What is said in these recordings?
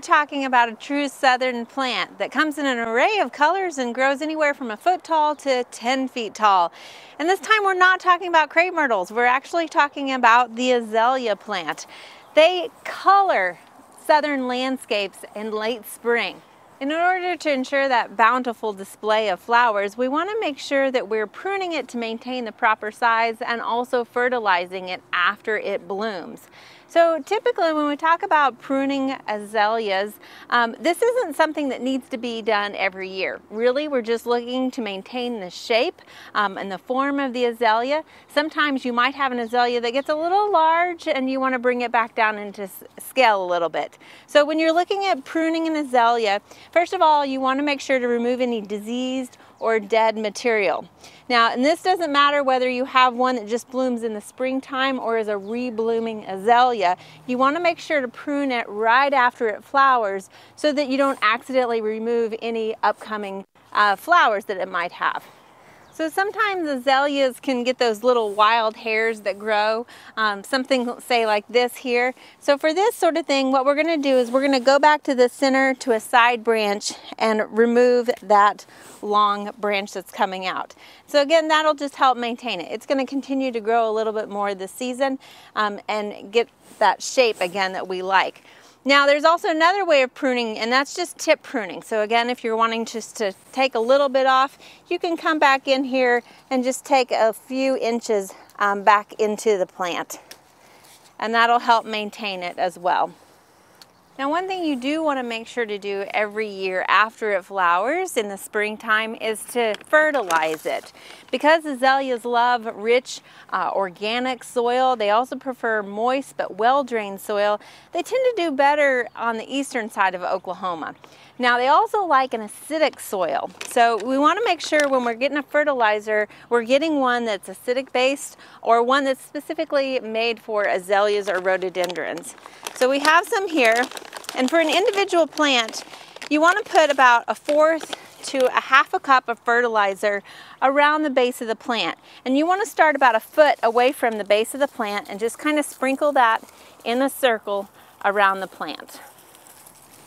talking about a true southern plant that comes in an array of colors and grows anywhere from a foot tall to 10 feet tall. And this time we're not talking about crepe myrtles, we're actually talking about the azalea plant. They color southern landscapes in late spring. In order to ensure that bountiful display of flowers, we want to make sure that we're pruning it to maintain the proper size and also fertilizing it after it blooms. So typically when we talk about pruning azaleas, this isn't something that needs to be done every year. Really, we're just looking to maintain the shape and the form of the azalea. Sometimes you might have an azalea that gets a little large and you want to bring it back down into scale a little bit. So when you're looking at pruning an azalea, first of all, you want to make sure to remove any diseased or dead material. Now, and this doesn't matter whether you have one that just blooms in the springtime or is a re-blooming azalea. You want to make sure to prune it right after it flowers so that you don't accidentally remove any upcoming flowers that it might have. So sometimes azaleas can get those little wild hairs that grow, something say like this here. So for this sort of thing, what we're going to do is we're going to go back to the center to a side branch and remove that long branch that's coming out. So again, that'll just help maintain it. It's going to continue to grow a little bit more this season and get that shape again that we like. Now there's also another way of pruning, and that's just tip pruning. So again, if you're wanting just to take a little bit off, you can come back in here and just take a few inches back into the plant. And that'll help maintain it as well. Now one thing you do want to make sure to do every year after it flowers in the springtime is to fertilize it. Because azaleas love rich organic soil, they also prefer moist but well-drained soil. They tend to do better on the eastern side of Oklahoma. Now they also like an acidic soil, so we want to make sure when we're getting a fertilizer, we're getting one that's acidic based or one that's specifically made for azaleas or rhododendrons. So we have some here, and for an individual plant, you want to put about 1/4 to 1/2 cup of fertilizer around the base of the plant. And you want to start about 1 foot away from the base of the plant and just kind of sprinkle that in a circle around the plant.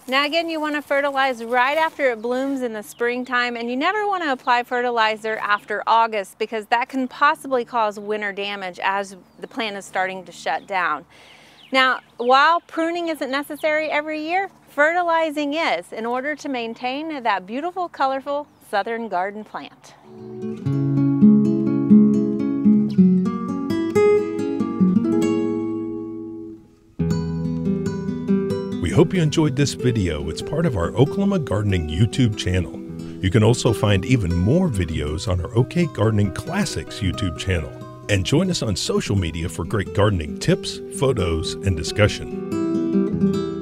Now again, you want to fertilize right after it blooms in the springtime, and you never want to apply fertilizer after August because that can possibly cause winter damage as the plant is starting to shut down. Now, while pruning isn't necessary every year, fertilizing is in order to maintain that beautiful, colorful southern garden plant. We hope you enjoyed this video. It's part of our Oklahoma Gardening YouTube channel. You can also find even more videos on our OK Gardening Classics YouTube channel. And join us on social media for great gardening tips, photos, and discussion.